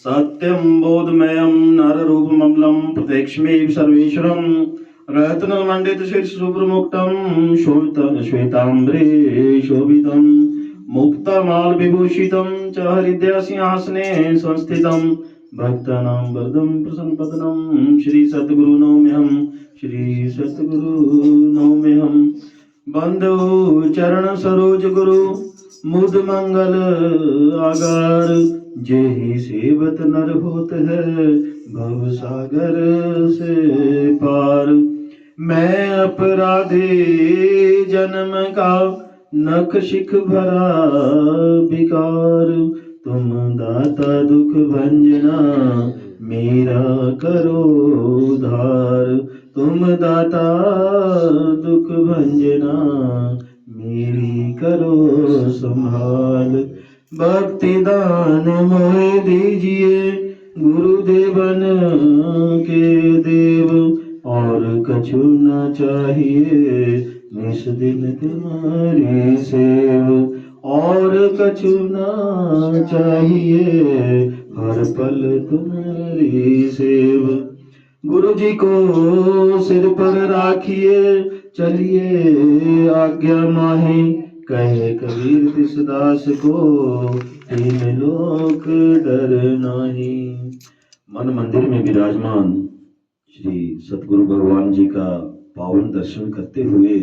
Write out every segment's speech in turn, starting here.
सत्यं बोधमयं नररूपममलं प्रत्यक्षमे सर्वेश्वरं रत्नमण्डितशीर्षशुभ्रमुक्तं श्वेताम्बरे शोभितं मुक्तमालविभूषितं च हृदयसिंहासने संस्थितं भक्तानां वरदं प्रसन्नवदनं श्री सद्गुरु नौम्यहं श्री सद्गुरु नौम्यहं बंधु चरण सरोज गुरु मुद मंगल आगार जेहि सेवत नर होत है भव सागर से पार। मैं अपराधी जन्म का नख शिख भरा विकार, तुम दाता दुख भंजना मेरा करो उद्धार। तुम दाता दुख भंजना मेरी करो संभाल। भक्ति दान मोहे दीजिए गुरुदेवन के देव, और कछु न चाहिए निस दिन तुम्हारी सेव। और कछु न चाहिए हर पल तुम्हारी सेव। गुरु जी को सिर पर राखिए चलिए आज्ञा माही, कहे कबीर तिस दास को तीन लोक डर नाही। मन मंदिर में विराजमान श्री सतगुरु भगवान जी का पावन दर्शन करते हुए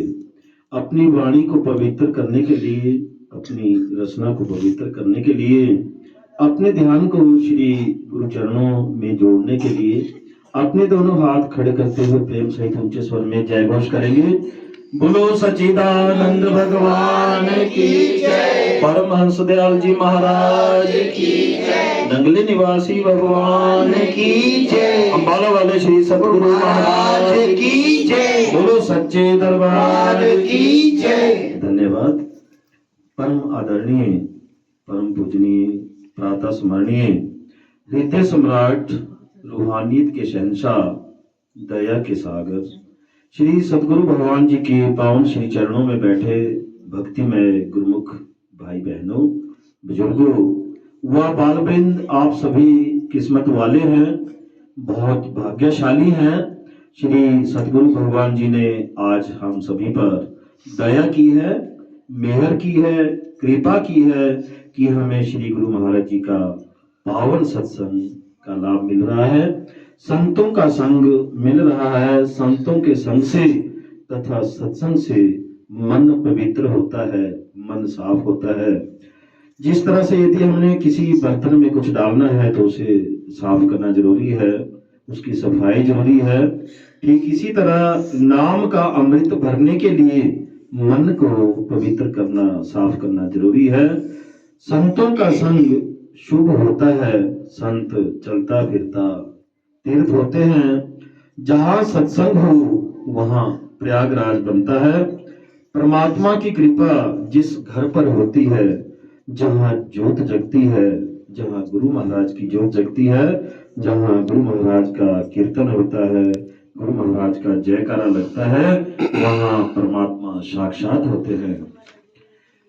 अपनी वाणी को पवित्र करने के लिए, अपनी रचना को पवित्र करने के लिए, अपने ध्यान को श्री गुरु चरणों में जोड़ने के लिए अपने दोनों हाथ खड़े करते हुए प्रेम सहित ऊंचे स्वर में जय घोष करेंगे। बोलो सच्चिदानंद भगवान की जय, परमहंस दयाल जी महाराज की जय, नंगले निवासी भगवान की जय, अम्बाला वाले श्री सतगुरु महाराज की जय, बोलो सच्चे दरबार की जय। धन्यवाद। परम आदरणीय, परम पूजनीय, प्रातः स्मरणीय, हृदय सम्राट, रूहानियत के शहंशाह, दया के सागर श्री सतगुरु भगवान जी के पावन श्री चरणों में बैठे भक्तिमय गुरुमुख भाई बहनों, बुजुर्गों व बालवृंद, आप सभी किस्मत वाले हैं, बहुत भाग्यशाली हैं। श्री सतगुरु भगवान जी ने आज हम सभी पर दया की है, मेहर की है, कृपा की है कि हमें श्री गुरु महाराज जी का पावन सत्संग का लाभ मिल रहा है, संतों का संग मिल रहा है। संतों के संग से तथा सत्संग से मन पवित्र होता है, मन साफ होता है। जिस तरह से यदि हमने किसी बर्तन में कुछ डालना है तो उसे साफ करना जरूरी है, उसकी सफाई जरूरी है। ठीक इसी तरह नाम का अमृत भरने के लिए मन को पवित्र करना, साफ करना जरूरी है। संतों का संग शुभ होता है, संत चलता फिरता तीर्थ होते हैं। जहां सत्संग हो वहां प्रयागराज बनता है। परमात्मा की कृपा जिस घर पर होती है, जहां ज्योत जगती है, जहां गुरु महाराज की ज्योत जगती है, जहां गुरु महाराज का कीर्तन होता है, गुरु महाराज का जयकारा लगता है, वहां परमात्मा साक्षात होते हैं।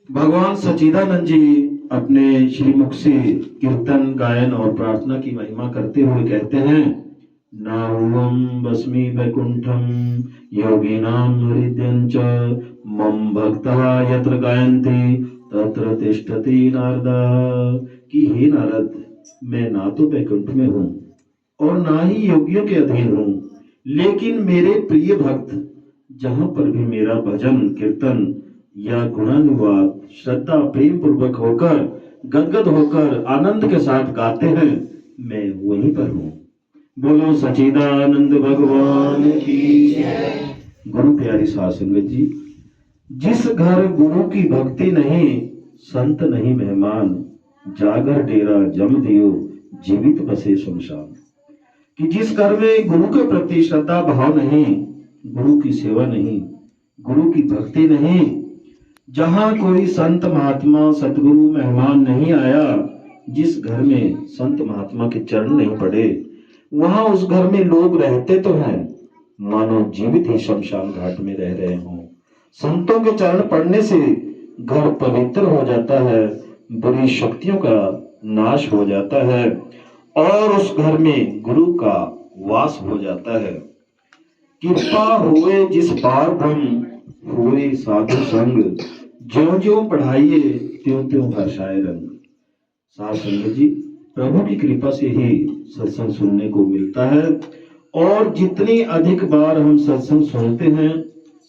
भगवान सच्चिदानंद जी अपने श्रीमुख से कीर्तन, गायन और प्रार्थना की महिमा करते हुए कहते हैं, नाहं बस्मि वैकुंठम योगिनां हृदयं च मम भक्तः यत्र गायन्ति तत्र तिष्ठति नारद। कि हे नारद, मैं ना तो वैकुंठ में हूँ और ना ही योगियों के अधीन हूँ, लेकिन मेरे प्रिय भक्त जहां पर भी मेरा भजन, कीर्तन या गुणानुवाद श्रद्धा प्रेम पूर्वक होकर, गदगद होकर, आनंद के साथ गाते हैं, मैं वहीं पर हूँ। बोलो सच्चिदानंद भगवान की जय। गुरु प्यारी साध संगत जी, जिस घर गुरु की भक्ति नहीं, संत नहीं मेहमान, जागर डेरा जम दियो जीवित बसे शमशान। कि जिस घर में गुरु के प्रति श्रद्धा भाव नहीं, गुरु की सेवा नहीं, गुरु की भक्ति नहीं, जहां कोई संत महात्मा सतगुरु मेहमान नहीं आया, जिस घर में संत महात्मा के चरण नहीं पड़े, वहां उस घर में लोग रहते तो हैं, मानो जीवित ही शमशान घाट में रह रहे हों। संतों के चरण पड़ने से घर पवित्र हो जाता है, बुरी शक्तियों का नाश हो जाता है और उस घर में गुरु का वास हो जाता है। कृपा हुए जिस बार धम हुए साधु संग, ज्यों ज्यों पढ़ाइए त्यों त्यों हर्षाए रंग। साध संगत जी, प्रभु की कृपा से ही सत्संग सुनने को मिलता है, और जितनी अधिक बार हम सत्संग सुनते हैं,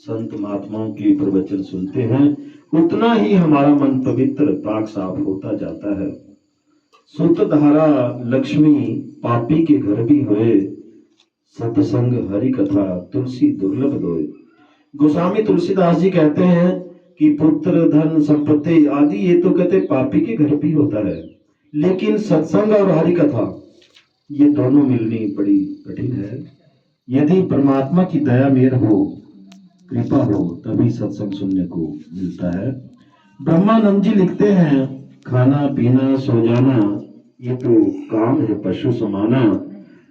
संत महात्माओं के प्रवचन सुनते हैं, उतना ही हमारा मन पवित्र पाक साफ होता जाता है। सुत धारा लक्ष्मी पापी के घर भी होए, सत्संग हरि कथा तुलसी दुर्लभ दोए। गोस्वामी तुलसीदास जी कहते हैं कि पुत्र धन संपत्ति आदि ये तो कहते पापी के घर भी होता है, लेकिन सत्संग और हरि कथा ये दोनों मिलनी बड़ी कठिन है। यदि परमात्मा की दया मेर हो, कृपा हो, तभी सत्संग सुनने को मिलता है। ब्रह्मानंद जी लिखते हैं, खाना पीना सो जाना ये तो काम है पशु समाना,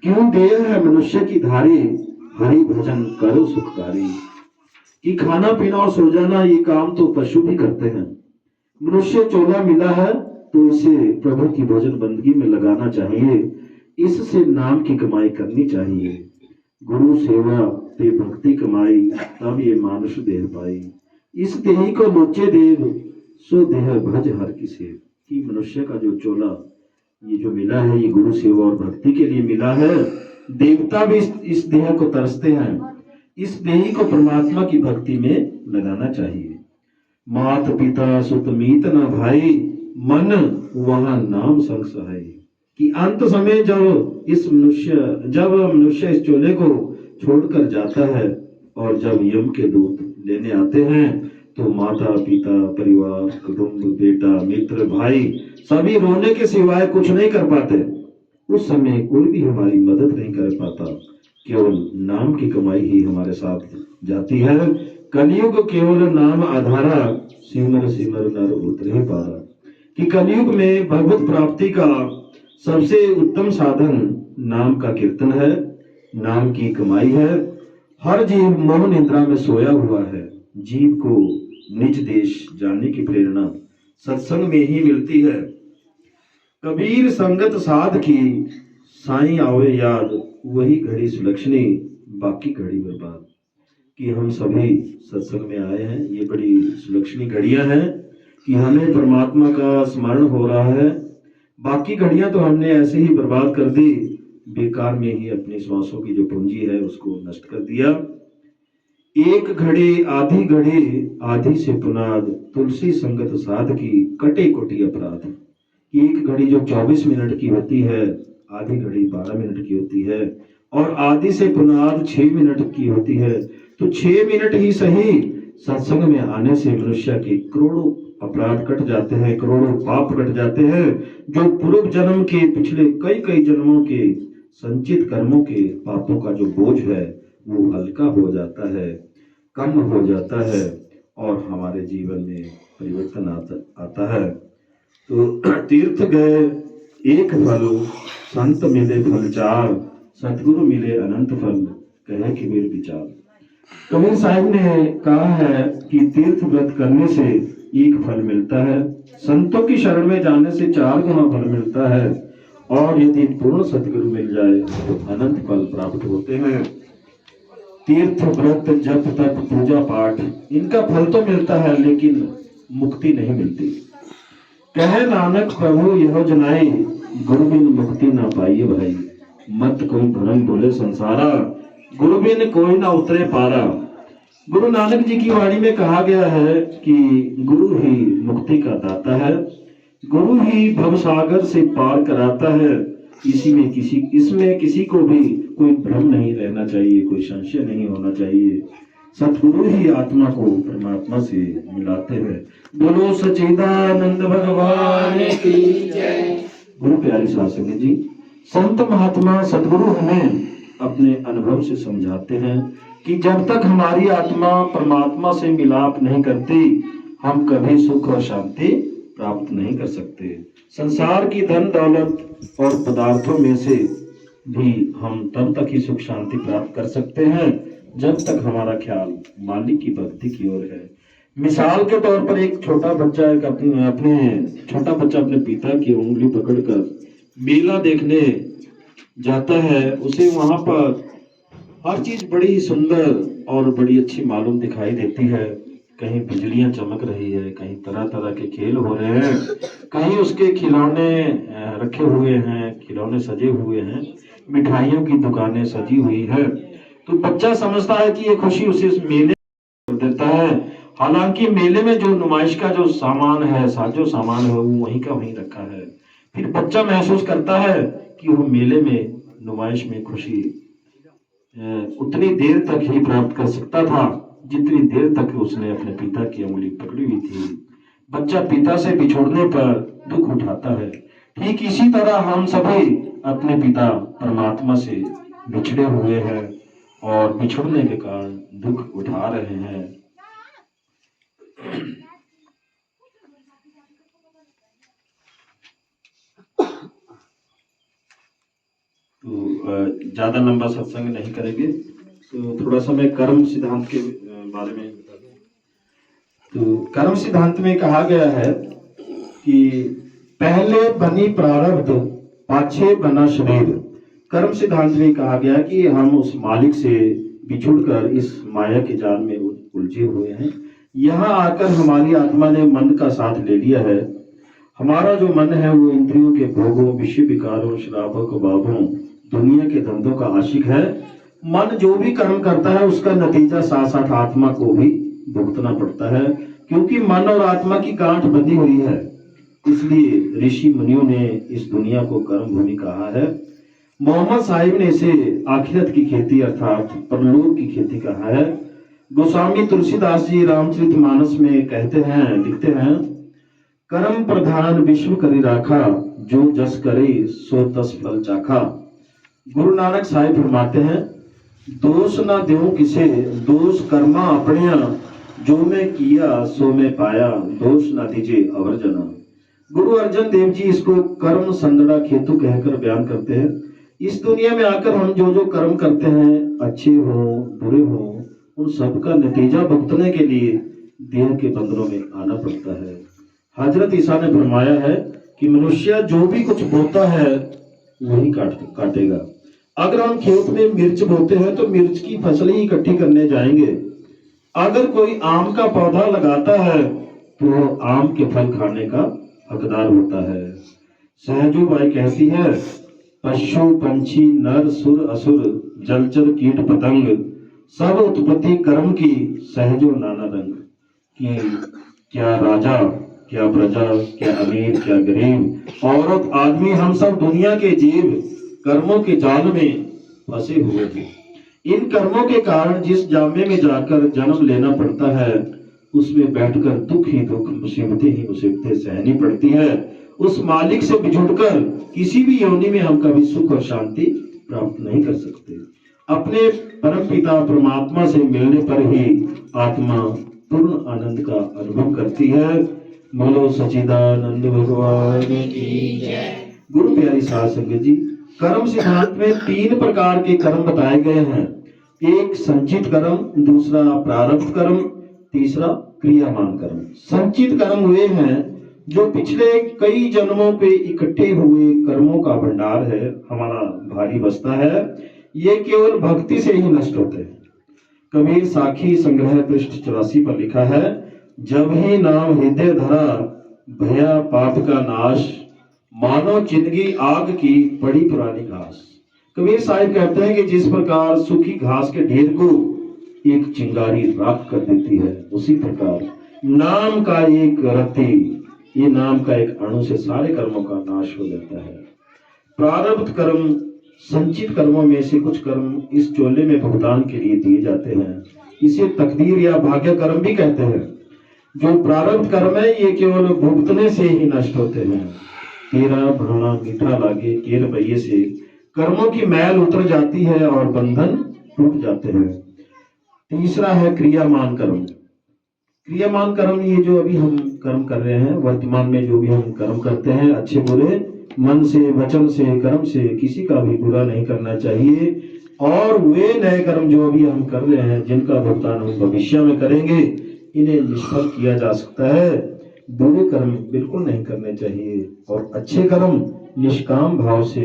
क्यों देह है मनुष्य की धारी, हरि भजन करो सुखकारी। कि खाना पीना और सो जाना ये काम तो पशु भी करते हैं, मनुष्य चोला मिला है तो इसे प्रभु की भजन बंदगी में लगाना चाहिए, इससे नाम की कमाई करनी चाहिए। गुरु सेवा ते भक्ति कमाई, तब ये मानुष देह पाई। इस देही को लोचे देव, सो देह भज हर किसे। कि मनुष्य का जो चोला ये जो मिला है, ये गुरु सेवा और भक्ति के लिए मिला है। देवता भी इस देह को तरसते हैं, इस देही को परमात्मा की भक्ति में लगाना चाहिए। मात पिता सुत मीत न भाई, मन वहां नाम संग सहाय। कि अंत समय जब मनुष्य इस चोले को छोड़कर जाता है, और जब यम के दूत लेने आते हैं, तो माता पिता परिवार कुटुंब बेटा मित्र भाई सभी रोने के सिवाय कुछ नहीं कर पाते। उस समय कोई भी हमारी मदद नहीं कर पाता, केवल नाम की कमाई ही हमारे साथ जाती है। कलयुग केवल नाम आधारा, सिमर सिमर नर उतरे पारा। कि कलयुग में भगवत प्राप्ति का सबसे उत्तम साधन नाम का कीर्तन है, नाम की कमाई है। हर जीव मोह निद्रा में सोया हुआ है, जीव को निज देश जाने की प्रेरणा सत्संग में ही मिलती है। कबीर संगत साध की, साईं आवे याद, वही घड़ी सुलक्षणी, बाकी घड़ी बर्बाद। कि हम सभी सत्संग में आए हैं, ये बड़ी सुलक्षणी घड़ियां हैं कि हमें परमात्मा का स्मरण हो रहा है। बाकी घड़ियां तो हमने ऐसे ही बर्बाद कर दी, बेकार में ही अपनी श्वासों की जो पूंजी है उसको नष्ट कर दिया। एक घड़ी आधी से पुनाद, तुलसी संगत साध की कटे कोटि अपराध। एक घड़ी जो 24 मिनट की होती है, आधी घड़ी 12 मिनट की होती है, और आधी से पुनाद 6 मिनट की होती है। तो 6 मिनट ही सही सत्संग में आने से मनुष्य के करोड़ों अपराध कट जाते हैं, करोड़ों पाप कट जाते हैं। जो पूर्व जन्म के पिछले कई जन्मों के संचित कर्मों के पापों का जो बोझ है वो हल्का हो जाता है, कम हो जाता है, और हमारे जीवन में परिवर्तन आता है। तो तीर्थ गए एक फल, संत मिले फल चार, सतगुरु मिले अनंत फल, कहे कि मेरे विचार। कबीर साहब ने कहा है कि तीर्थ व्रत करने से एक फल मिलता है, संतों की शरण में जाने से 4 गुना फल मिलता है, और यदि पूर्ण सतगुरु मिल जाए तो अनंत फल प्राप्त होते हैं। तीर्थ व्रत जप तप पूजा पाठ इनका फल तो मिलता है, लेकिन मुक्ति नहीं मिलती। कहे नानक प्रभु यह जनाई, गुरु बिन मुक्ति ना पाइए भाई। मत कोई भरम बोले संसारा, गुरु बिन कोई ना उतरे पारा। गुरु नानक जी की वाणी में कहा गया है कि गुरु ही मुक्ति का दाता है, गुरु ही भवसागर से पार कराता है। इसमें किसी को भी कोई भ्रम नहीं रहना चाहिए, कोई संशय नहीं होना चाहिए। सतगुरु ही आत्मा को परमात्मा से मिलाते हैं। बोलो सच्चिदानंद भगवान की जय। गुरु प्यारे साध संगत जी, संत महात्मा सतगुरु हमें अपने अनुभव से समझाते हैं कि जब तक हमारी आत्मा परमात्मा से मिलाप नहीं करती, हम कभी सुख और शांति प्राप्त नहीं कर सकते। संसार की धन दौलत और पदार्थों में से भी हम तब तक ही सुख शांति प्राप्त कर सकते हैं जब तक हमारा ख्याल मालिक की भक्ति की ओर है। मिसाल के तौर पर एक छोटा बच्चा अपने पिता की उंगली पकड़कर मेला देखने जाता है उसे वहां पर हर चीज बड़ी ही सुंदर और बड़ी अच्छी मालूम दिखाई देती है। कहीं बिजलियां चमक रही है, कहीं तरह तरह के खेल हो रहे हैं, कहीं उसके खिलौने रखे हुए हैं, खिलौने सजे हुए हैं, मिठाइयों की दुकानें सजी हुई है। तो बच्चा समझता है कि ये खुशी उसे इस मेले में देता है। हालांकि मेले में जो नुमाइश का जो सामान है, साजो सामान है, वो वहीं का वहीं रखा है। फिर बच्चा महसूस करता है कि वो मेले में नुमाइश में खुशी उतनी देर तक ही प्राप्त कर सकता था जितनी देर तक उसने अपने पिता की उंगली पकड़ी हुई थी। बच्चा पिता से बिछोड़ने पर दुख उठाता है। ठीक इसी तरह हम सभी अपने पिता परमात्मा से बिछड़े हुए हैं और बिछड़ने के कारण दुख उठा रहे हैं। तो ज्यादा लंबा सत्संग नहीं करेंगे, तो थोड़ा सा मैं कर्म सिद्धांत के बारे में बता दूं। तो कर्म सिद्धांत में कहा गया है कि पहले बनी प्रारब्ध, पाछे बना शरीर। कर्म सिद्धांत में कहा गया कि हम उस मालिक से बिछुड़कर इस माया के जाल में उलझे हुए हैं। यहाँ आकर हमारी आत्मा ने मन का साथ ले लिया है। हमारा जो मन है वो इंद्रियों के भोगों, विषय विकारों, शराबों कबाबों, दुनिया के धंधों का आशिक है। मन जो भी कर्म करता है उसका नतीजा साथ साथ आत्मा को भी भुगतना पड़ता है, क्योंकि मन और आत्मा की गांठ बंधी हुई है। इसलिए ऋषि मुनियों ने इस दुनिया को कर्म भूमि कहा है। मोहम्मद साहिब ने इसे आखिरत की खेती अर्थात परलोक की खेती कहा है। गोस्वामी तुलसीदास जी रामचरितमानस में कहते हैं, लिखते हैं, कर्म प्रधान विश्व करी राखा, जो जस करे सो तस फल चाखा। गुरु नानक साहिब फरमाते हैं, दोष ना देव किसे, दोष कर्मा अपने, जो मैं किया सो मैं पाया, दोष ना दीजिए अवर जना। गुरु अर्जन देव जी इसको कर्म संदड़ा खेतु कहकर बयान करते हैं। इस दुनिया में आकर हम जो जो कर्म करते हैं, अच्छे हो बुरे हो, उन सब का नतीजा भुगतने के लिए देह के बंधनों में आना पड़ता है। हजरत ईसा ने फरमाया है कि मनुष्य जो भी कुछ बोता है वही काटेगा। अगर हम खेत में मिर्च बोते हैं तो मिर्च की फसल ही इकट्ठी करने जाएंगे। अगर कोई आम का पौधा लगाता है तो आम के फल खाने का हकदार होता है। सहजू बाई कहती है, पशु पंछी नर सुर असुर जलचर कीट पतंग, सब उत्पत्ति कर्म की सहजो नाना रंग। कि क्या राजा, क्या प्रजा, क्या अमीर, क्या गरीब, औरत आदमी, हम सब दुनिया के जीव कर्मों के जाल में फंसे हुए हैं। इन कर्मों के कारण जिस जामे में जाकर जन्म लेना पड़ता है उसमें बैठकर दुख ही दुख, मुसीबतें ही मुसीबतें सहनी पड़ती है। उस मालिक से बिछुड़कर किसी भी योनि में हम कभी सुख और शांति प्राप्त नहीं कर सकते। अपने परम पिता परमात्मा से मिलने पर ही आत्मा पूर्ण आनंद का अनुभव करती है। बोलो सच्चिदानंद भगवान की जय। गुरु प्यारी साध संगत जी, कर्म सिद्धांत में 3 प्रकार के कर्म बताए गए हैं। एक संचित कर्म, दूसरा प्रारब्ध कर्म, तीसरा क्रियामान कर्म। संचित कर्म वे हैं जो पिछले कई जन्मों पे इकट्ठे हुए कर्मों का भंडार है, हमारा भारी बस्ता है। ये केवल भक्ति से ही नष्ट होते हैं। कबीर साखी संग्रह पृष्ठ 84 पर लिखा है, जब ही नाम हृदय धरा भया पाप का नाश, मानो जिंदगी आग की पड़ी पुरानी घास। कबीर साहिब कहते हैं कि जिस प्रकार सूखी घास के ढेर को एक चिंगारी राख कर देती है, उसी प्रकार नाम का एक रत्ती, ये नाम का एक अणु से सारे कर्मों का नाश हो जाता है। प्रारब्ध कर्म संचित कर्मों में से कुछ कर्म इस चोले में भुगतान के लिए दिए जाते हैं। इसे तकदीर या भाग्य कर्म भी कहते हैं। जो प्रारब्ध कर्म है ये केवल भुगतने से ही नष्ट होते हैं। तेरा भाना मीठा लागे के रुपये से कर्मों की मैल उतर जाती है और बंधन टूट जाते हैं। तीसरा है क्रियामान कर्म। क्रियामान कर्म ये जो अभी हम कर्म कर रहे हैं, वर्तमान में जो भी हम कर्म करते हैं, अच्छे बुरे मन से, वचन से, कर्म से किसी का भी बुरा नहीं करना चाहिए। और वे नए कर्म जो अभी हम कर रहे हैं जिनका भुगतान हम भविष्य में करेंगे, इन्हें निष्फल किया जा सकता है। बुरे कर्म बिल्कुल नहीं करने चाहिए और अच्छे कर्म निष्काम भाव से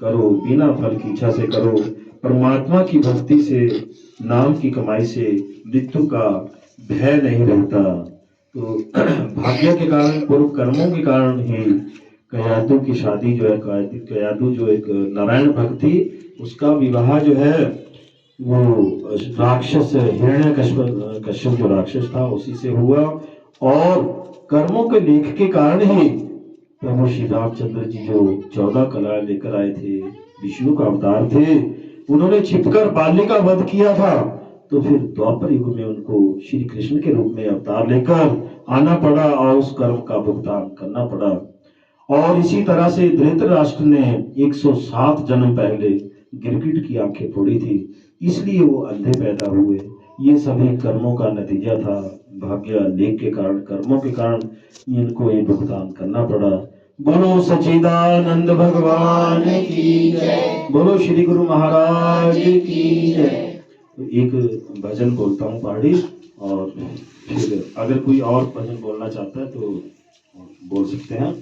करो, बिना फल की इच्छा से करो, परमात्मा की भक्ति से, नाम की कमाई से मृत्यु का भय नहीं रहता। तो भाग्य के कारण, पूर्व कर्मों के कारण ही कयादू की शादी जो है, कयादू जो एक नारायण भक्त थी, उसका विवाह जो है वो राक्षस हिरण्यकश्यप जो राक्षस था उसी से हुआ। और कर्मों के लेख के कारण ही प्रभु श्री रामचंद्र जी जो 14 कला लेकर आए थे, विष्णु का अवतार थे, उन्होंने छिपकर बाली का वध किया था। तो फिर द्वापर युग में उनको श्री कृष्ण के रूप में अवतार लेकर आना पड़ा और उस कर्म का भुगतान करना पड़ा। और इसी तरह से धृतराष्ट्र ने 107 जन्म पहले गिरगिट की आंखें फोड़ी थी, इसलिए वो अंधे पैदा हुए। ये सभी कर्मों का नतीजा था। भाग्य लेख के कारण, कर्मों के कारण इनको ये भुगतान करना पड़ा। बोलो सच्चिदानंद भगवान की जय, बोलो श्री गुरु महाराज की जय। तो एक भजन बोलता हूँ पहाड़ी, और फिर अगर कोई और भजन बोलना चाहता है तो बोल सकते हैं।